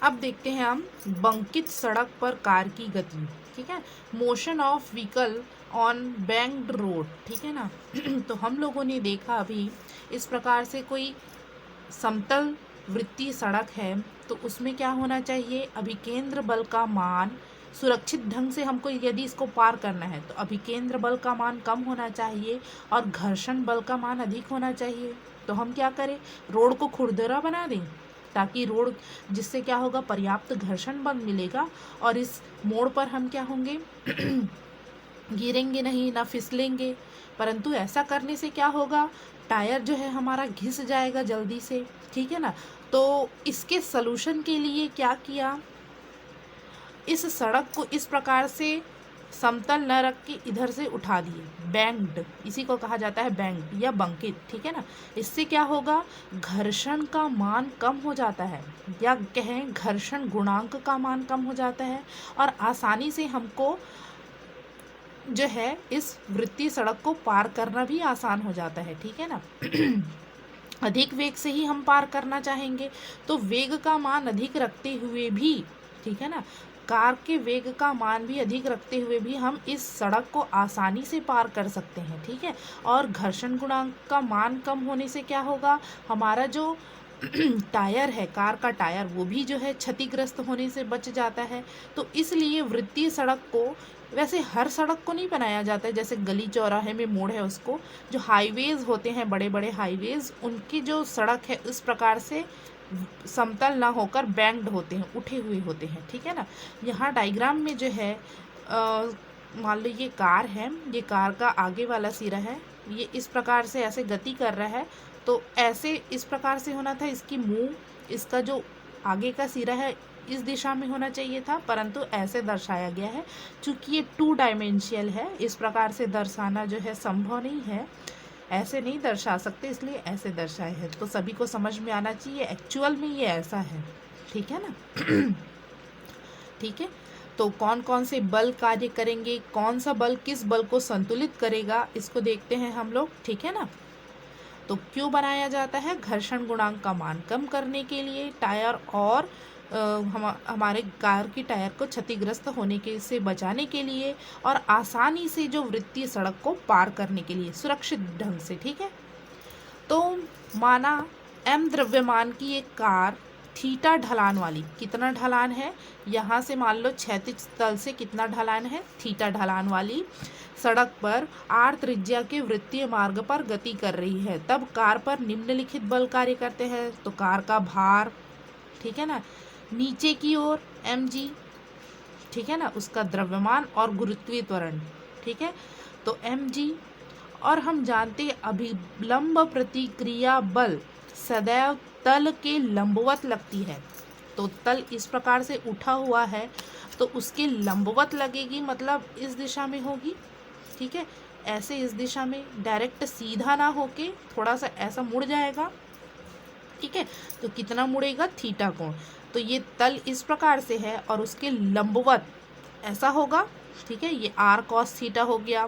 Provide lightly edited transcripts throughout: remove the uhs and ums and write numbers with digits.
अब देखते हैं हम बंकित सड़क पर कार की गति। ठीक है, motion of vehicle on banked road. ठीक है ना। तो हम लोगों ने देखा अभी इस प्रकार से कोई समतल वृत्तीय सड़क है तो उसमें क्या होना चाहिए, अभिकेंद्र बल का मान सुरक्षित ढंग से हमको यदि इसको पार करना है तो अभिकेंद्र बल का मान कम होना चाहिए और घर्षण बल का मान अधिक होना चाहिए। तो हम क्या करें, रोड को खुरदरा बना दें ताकि रोड, जिससे क्या होगा, पर्याप्त घर्षण बल मिलेगा और इस मोड़ पर हम क्या होंगे गिरेंगे नहीं, ना फिसलेंगे। परंतु ऐसा करने से क्या होगा, टायर जो है हमारा घिस जाएगा जल्दी से। ठीक है ना। तो इसके सलूशन के लिए क्या किया, इस सड़क को इस प्रकार से समतल न रख के इधर से उठा दिए, बैंक्ड, इसी को कहा जाता है बैंक्ड या बंकित। ठीक है ना। इससे क्या होगा, घर्षण का मान कम हो जाता है या कहें घर्षण गुणांक का मान कम हो जाता है और आसानी से हमको जो है इस वृत्तीय सड़क को पार करना भी आसान हो जाता है। ठीक है ना। अधिक वेग से ही हम पार करना चाहेंगे तो वेग का मान अधिक रखते हुए भी, ठीक है ना, कार के वेग का मान भी अधिक रखते हुए भी हम इस सड़क को आसानी से पार कर सकते हैं। ठीक है। और घर्षण गुणांक का मान कम होने से क्या होगा, हमारा जो टायर है, कार का टायर, वो भी जो है क्षतिग्रस्त होने से बच जाता है। तो इसलिए वृत्तीय सड़क को, वैसे हर सड़क को नहीं बनाया जाता है, जैसे गली चौराहे में मोड़ है उसको, जो हाईवेज होते हैं, बड़े बड़े हाईवेज, उनकी जो सड़क है इस प्रकार से समतल ना होकर बैंक्ड होते हैं, उठे हुए होते हैं। ठीक है ना। यहाँ डायग्राम में जो है मान लो ये कार है, ये कार का आगे वाला सिरा है, ये इस प्रकार से ऐसे गति कर रहा है, तो ऐसे इस प्रकार से होना था, इसकी मुंह, इसका जो आगे का सिरा है इस दिशा में होना चाहिए था, परंतु ऐसे दर्शाया गया है। चूंकि ये 2 डायमेंशियल है, इस प्रकार से दर्शाना जो है संभव नहीं है, ऐसे नहीं दर्शा सकते, इसलिए ऐसे दर्शाए हैं। तो सभी को समझ में आना चाहिए एक्चुअल में ये ऐसा है। ठीक है ना। ठीक है। तो कौन कौन से बल कार्य करेंगे, कौन सा बल किस बल को संतुलित करेगा, इसको देखते हैं हम लोग। ठीक है ना। तो क्यों बनाया जाता है, घर्षण गुणांक का मान कम करने के लिए, टायर और हमारे कार की टायर को क्षतिग्रस्त होने के से बचाने के लिए, और आसानी से जो वृत्तीय सड़क को पार करने के लिए सुरक्षित ढंग से। ठीक है। तो माना m द्रव्यमान की एक कार थीटा ढलान वाली, कितना ढलान है, यहाँ से मान लो क्षैतिज तल से कितना ढलान है, थीटा ढलान वाली सड़क पर r त्रिज्या के वृत्तीय मार्ग पर गति कर रही है, तब कार पर निम्नलिखित बल कार्य करते हैं। तो कार का भार, ठीक है ना, नीचे की ओर mg, ठीक है ना, उसका द्रव्यमान और गुरुत्वीय त्वरण। ठीक है। तो mg, और हम जानते हैं अभिलंब प्रतिक्रिया बल सदैव तल के लंबवत लगती है। तो तल इस प्रकार से उठा हुआ है तो उसके लंबवत लगेगी, मतलब इस दिशा में होगी। ठीक है। ऐसे इस दिशा में, डायरेक्ट सीधा ना होके थोड़ा सा ऐसा मुड़ जाएगा। ठीक है। तो कितना मुड़ेगा, थीटा कोण। तो ये तल इस प्रकार से है और उसके लंबवत ऐसा होगा। ठीक है। ये r cos थीटा हो गया,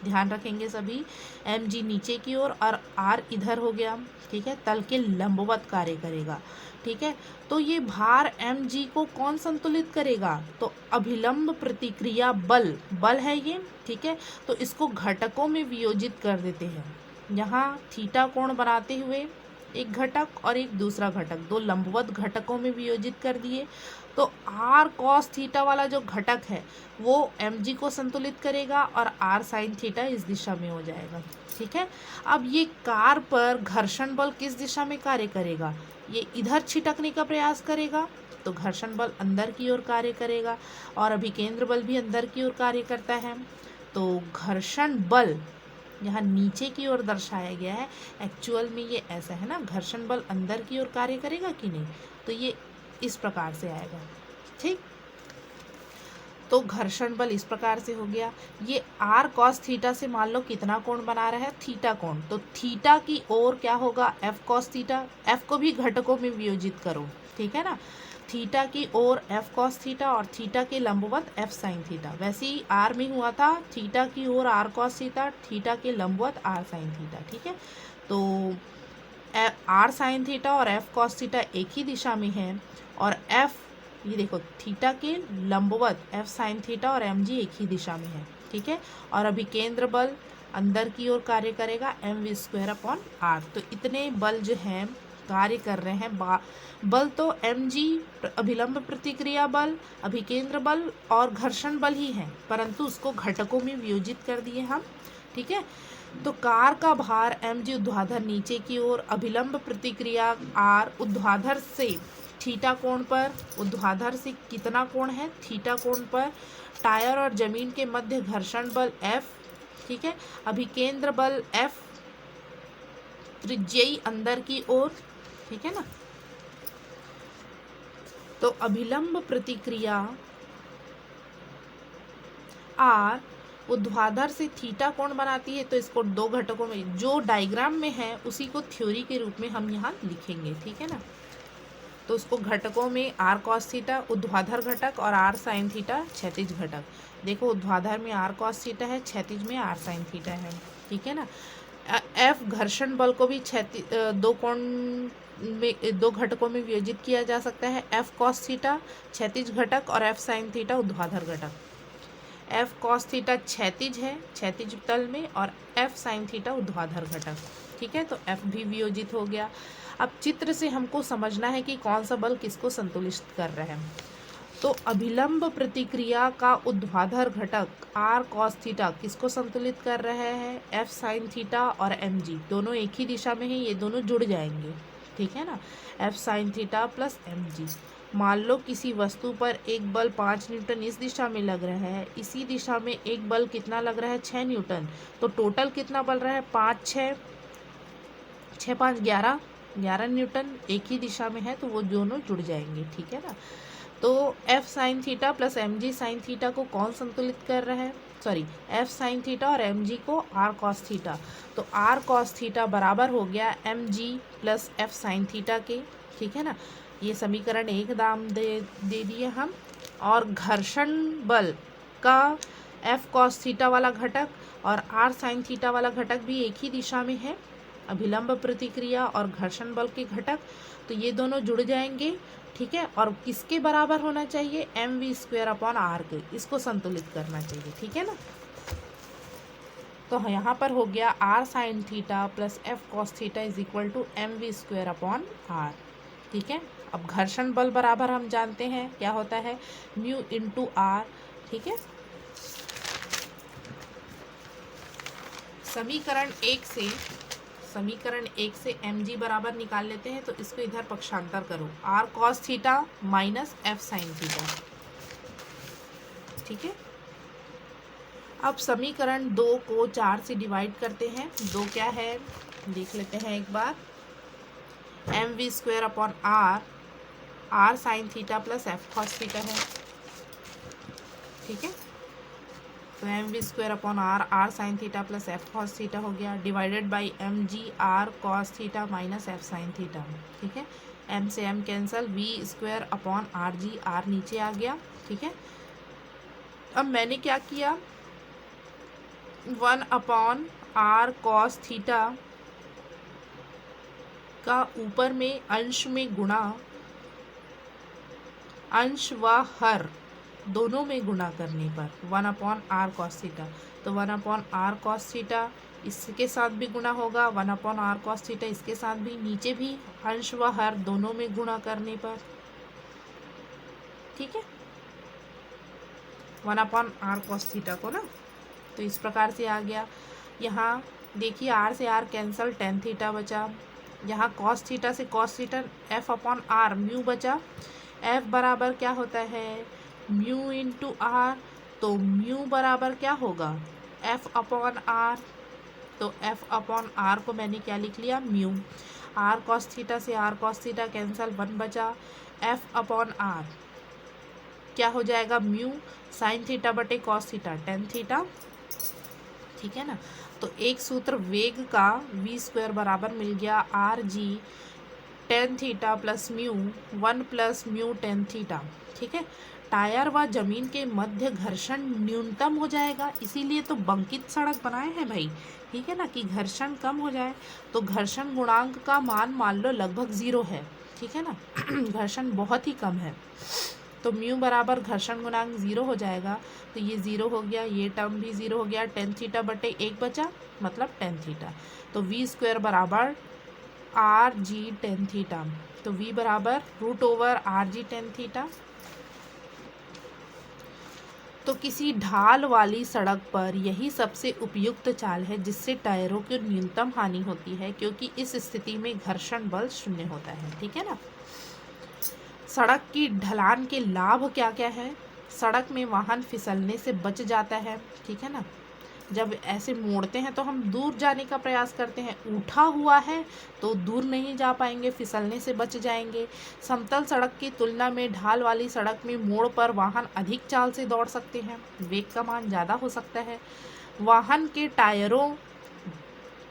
ध्यान रखेंगे सभी। mg नीचे की ओर और r इधर हो गया। ठीक है। तल के लंबवत कार्य करेगा। ठीक है। तो ये भार mg को कौन संतुलित करेगा, तो अभिलंब प्रतिक्रिया बल, बल है ये। ठीक है। तो इसको घटकों में वियोजित कर देते हैं। यहाँ थीटा कोण बनाते हुए एक घटक और एक दूसरा घटक, दो लंबवत घटकों में वियोजित कर दिए। तो r cos थीटा वाला जो घटक है वो mg को संतुलित करेगा और r sin थीटा इस दिशा में हो जाएगा। ठीक है। अब ये कार पर घर्षण बल किस दिशा में कार्य करेगा, ये इधर छिटकने का प्रयास करेगा, तो घर्षण बल अंदर की ओर कार्य करेगा और अभिकेंद्र बल भी अंदर की ओर कार्य करता है। तो घर्षण बल यहाँ नीचे की ओर दर्शाया गया है, एक्चुअल में ये ऐसा है ना, घर्षण बल अंदर की ओर कार्य करेगा कि नहीं, तो ये इस प्रकार से आएगा। ठीक। तो घर्षण बल इस प्रकार से हो गया। ये r cos थीटा से मान लो कितना कोण बना रहा है, थीटा कोण, तो थीटा की ओर क्या होगा, f cos थीटा, f को भी घटकों में वियोजित करो। ठीक है ना। थीटा की ओर f cos थीटा और थीटा के लंबवत f sin थीटा। वैसे ही r में हुआ था, थीटा की ओर r cos थीटा, थीटा के लंबवत r sin थीटा। ठीक है। तो आर साइन थीटा और एफ कॉस थीटा एक ही दिशा में है, और एफ ये देखो थीटा के लंबवत एफ साइन थीटा और एम जी एक ही दिशा में है, ठीक है। और अभी केंद्र बल अंदर की ओर कार्य करेगा mv²/r। तो इतने बल जो हैं कार्य कर रहे हैं। बल तो mg अभिलंब प्रतिक्रिया बल, अभिकेंद्र बल और घर्षण बल ही है, परंतु उसको घटकों में वियोजित कर दिए हम, ठीक है। तो कार का भार mg ऊर्ध्वाधर नीचे की ओर, अभिलंब प्रतिक्रिया r ऊर्ध्वाधर से थीटा कोण पर, ऊर्ध्वाधर से कितना कोण है थीटा कोण पर, टायर और जमीन के मध्य घर्षण बल F, ठीक है। अभिकेंद्र बल F, त्रिज्यीय अंदर की ओर, ठीक है ना। तो अभिलंब प्रतिक्रिया R ऊर्ध्वाधर से थीटा कोण बनाती है, तो इसको दो घटकों में जो डायग्राम में है उसी को थ्योरी के रूप में हम यहाँ लिखेंगे, ठीक है ना। तो उसको घटकों में आर कॉस थीटा ऊर्ध्वाधर घटक और आर साइन थीटा क्षैतिज घटक। देखो ऊर्ध्वाधर में आर कॉस थीटा है, क्षैतिज में आर साइन थीटा है, ठीक है ना। एफ घर्षण बल को भी दो कोण में दो घटकों में वियोजित किया जा सकता है, एफ कॉस थीटा क्षैतिज घटक और एफ साइन थीटा ऊर्ध्वाधर घटक। एफ कॉस थीटा क्षैतिज है क्षैतिज तल में, और एफ साइन थीटा ऊर्ध्वाधर घटक, ठीक है। तो एफ भी वियोजित हो गया। अब चित्र से हमको समझना है कि कौन सा बल किसको संतुलित कर रहा है। तो अभिलंब प्रतिक्रिया का ऊर्ध्वाधर घटक आर कॉस थीटा किसको संतुलित कर रहा है, एफ साइन थीटा और एम जी दोनों एक ही दिशा में है, ये दोनों जुड़ जाएंगे, ठीक है ना। F sine theta plus M G. मान लो किसी वस्तु पर एक बल 5 न्यूटन इस दिशा में लग रहा है, इसी दिशा में एक बल कितना लग रहा है 6 न्यूटन, तो टोटल कितना बल रहा है 5 6 6 5 11 न्यूटन एक ही दिशा में है, तो वो दोनों जुड़ जाएंगे, ठीक है ना। तो F sine theta plus M G sine theta को कौन संतुलित कर रहा है, सॉरी एफ साइन थीटा और एम जी को आर कॉस थीटा। तो आर कॉस थीटा बराबर हो गया M G plus F sine theta के, ठीक है ना। ये समीकरण एक दाम दे दिए हम। और घर्षण बल का एफ कॉस थीटा वाला घटक और आर साइन थीटा वाला घटक भी एक ही दिशा में है, अभिलंब प्रतिक्रिया और घर्षण बल के घटक, तो ये दोनों जुड़ जाएंगे, ठीक है। और किसके बराबर होना चाहिए, mv²/r के, इसको संतुलित करना चाहिए, ठीक है ना। तो यहाँ पर हो गया r sine theta plus F cos theta is equal to mv²/r, ठीक है। अब घर्षण बल बराबर हम जानते हैं क्या होता है, म्यू इंटू आर, ठीक है। समीकरण एक से mg बराबर निकाल लेते हैं, तो इसको इधर पक्षांतर करो, r cos theta minus F sine theta, ठीक है। अब समीकरण 2 को 4 से डिवाइड करते हैं। 2 क्या है देख लेते हैं एक बार, mv²/r r sine theta plus F cos theta है, ठीक है। तो mv²/r r sine theta plus F cos theta हो गया, divided by mg r cos theta minus F sine theta, ठीक है। m से m कैंसल, v²/rg r नीचे आ गया, ठीक है। अब मैंने क्या किया, 1/r कॉस थीटा का ऊपर में अंश में गुणा, अंश व हर दोनों में गुणा करने पर 1/r cos थीटा, तो 1/r cos थीटा इसके साथ भी गुणा होगा, 1/r cos थीटा इसके साथ भी, नीचे भी अंश व हर दोनों में गुणा करने पर, ठीक है, 1/r cos थीटा को ना। तो इस प्रकार से आ गया। यहाँ देखिए r से r कैंसल, tan थीटा बचा, यहाँ cos थीटा से cos थीटा f/r म्यू बचा। f बराबर क्या होता है, म्यू इंटू आर, तो म्यू बराबर क्या होगा, f/r, तो f/r को मैंने क्या लिख लिया, म्यू। r cos थीटा से r cos थीटा कैंसल, 1 बचा, f/r क्या हो जाएगा, म्यू साइन थीटा बटे cos थीटा tan थीटा, ठीक है ना। तो एक सूत्र वेग का v² बराबर मिल गया rg tan theta plus mu 1 plus mu tan theta, ठीक है। टायर व जमीन के मध्य घर्षण न्यूनतम हो जाएगा, इसीलिए तो बंकित सड़क बनाए हैं भाई, ठीक है ना, कि घर्षण कम हो जाए। तो घर्षण गुणांक का मान लो लगभग 0 है, ठीक है ना, घर्षण बहुत ही कम है, तो म्यू बराबर घर्षण गुणांक 0 हो जाएगा। तो ये 0 हो गया, ये टर्म भी 0 हो गया, टेन थीटा बटे 1 बचा, मतलब टेन थीटा। तो वी स्क्वायर बराबर आर जी टेन थीटा, तो v बराबर √over R G tan theta. तो किसी ढाल वाली सड़क पर यही सबसे उपयुक्त चाल है जिससे टायरों की न्यूनतम हानि होती है, क्योंकि इस स्थिति में घर्षण बल 0 होता है, ठीक है ना। सड़क की ढलान के लाभ क्या क्या है? सड़क में वाहन फिसलने से बच जाता है, ठीक है ना। जब ऐसे मोड़ते हैं तो हम दूर जाने का प्रयास करते हैं, उठा हुआ है तो दूर नहीं जा पाएंगे, फिसलने से बच जाएंगे। समतल सड़क की तुलना में ढाल वाली सड़क में मोड़ पर वाहन अधिक चाल से दौड़ सकते हैं, वेग का मान ज़्यादा हो सकता है। वाहन के टायरों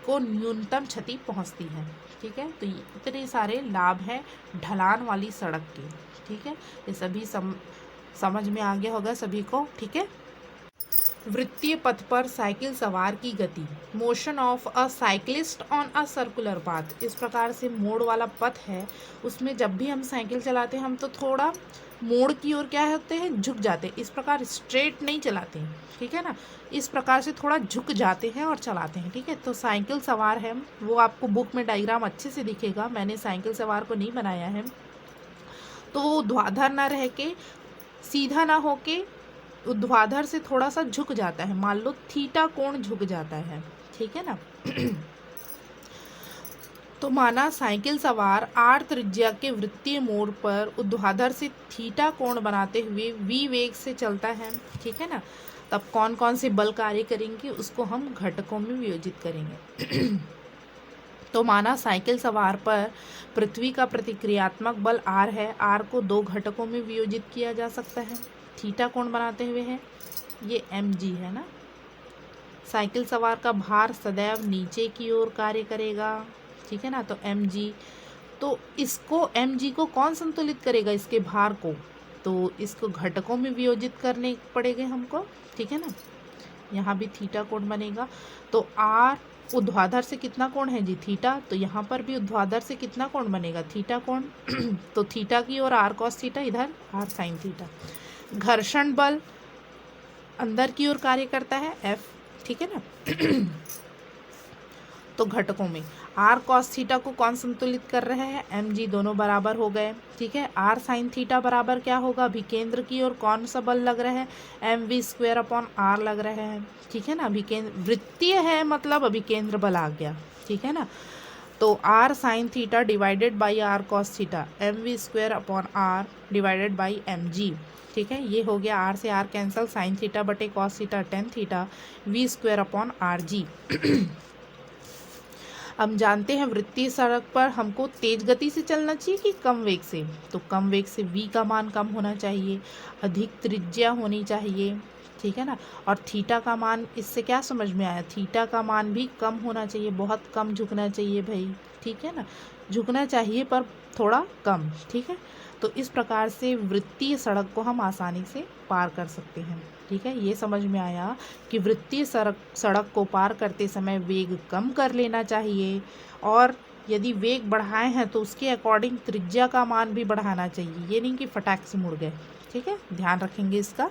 को न्यूनतम क्षति पहुंचती है, ठीक है। तो इतने सारे लाभ हैं ढलान वाली सड़क के, ठीक है। ये सभी समझ में आ गया होगा सभी को, ठीक है। वृत्तीय पथ पर साइकिल सवार की गति, motion of a cyclist on a circular path. इस प्रकार से मोड़ वाला पथ है, उसमें जब भी हम साइकिल चलाते हैं हम तो थोड़ा मोड़ की ओर क्या होते हैं, झुक जाते हैं। इस प्रकार स्ट्रेट नहीं चलाते हैं, ठीक है ना, इस प्रकार से थोड़ा झुक जाते हैं और चलाते हैं, ठीक है। तो साइकिल सवार है, वो आपको बुक में डायग्राम अच्छे से दिखेगा, मैंने साइकिल सवार को नहीं बनाया है। तो वो ऊर्ध्वाधर ना रह के, सीधा ना होके ऊर्ध्वाधर से थोड़ा सा झुक जाता है, मान लो थीटा कोण झुक जाता है, ठीक है ना। तो माना साइकिल सवार आर त्रिज्या के वृत्तीय मोड़ पर ऊर्ध्वाधर से थीटा कोण बनाते हुए v वेग से चलता है, ठीक है ना। तब कौन कौन से बल कार्य करेंगे उसको हम घटकों में वियोजित करेंगे। तो माना साइकिल सवार पर पृथ्वी का प्रतिक्रियात्मक बल r है, r को 2 घटकों में वियोजित किया जा सकता है, थीटा कोण बनाते हुए है, ये mg है ना। साइकिल सवार का भार सदैव नीचे की ओर कार्य करेगा, ठीक है ना। तो mg, तो इसको mg को कौन संतुलित करेगा, इसके भार को, तो इसको घटकों में वियोजित करने पड़ेंगे हमको, ठीक है ना। यहाँ भी थीटा कोण बनेगा। तो r ऊर्ध्वाधर से कितना कोण है जी, थीटा, तो यहाँ पर भी ऊर्ध्वाधर से कितना कोण बनेगा, थीटा कोण। तो थीटा की ओर r cos थीटा, इधर r sin थीटा। घर्षण बल अंदर की ओर कार्य करता है F, ठीक है ना। तो घटकों में r cos थीटा को कौन संतुलित कर रहे हैं, mg, दोनों बराबर हो गए, ठीक है। r sin थीटा बराबर क्या होगा, अभिकेंद्र की ओर कौन सा बल लग रहा है, mv²/r लग रहे हैं, ठीक है ना। अभिकेंद्र वृत्तीय है, मतलब अभिकेंद्र बल आ गया, ठीक है ना। तो r sin theta divided by r cos theta, mv²/r divided by mg, ठीक है। ये हो गया, r से r कैंसल, sin थीटा बटे cos theta tan theta, v²/rg। हम जानते हैं वृत्तीय सड़क पर हमको तेज गति से चलना चाहिए कि कम वेग से, तो कम वेग से v का मान कम होना चाहिए, अधिक त्रिज्या होनी चाहिए, ठीक है ना। और थीटा का मान, इससे क्या समझ में आया, थीटा का मान भी कम होना चाहिए, बहुत कम झुकना चाहिए भाई, ठीक है ना, झुकना चाहिए पर थोड़ा कम, ठीक है। तो इस प्रकार से वृत्तीय सड़क को हम आसानी से पार कर सकते हैं, ठीक है। ये समझ में आया कि वृत्तीय सड़क को पार करते समय वेग कम कर लेना चाहिए, और यदि वेग बढ़ाए हैं तो उसके अकॉर्डिंग त्रिज्या का मान भी बढ़ाना चाहिए, ये नहीं कि फटाक से मुड़ गए, ठीक है, ध्यान रखेंगे इसका।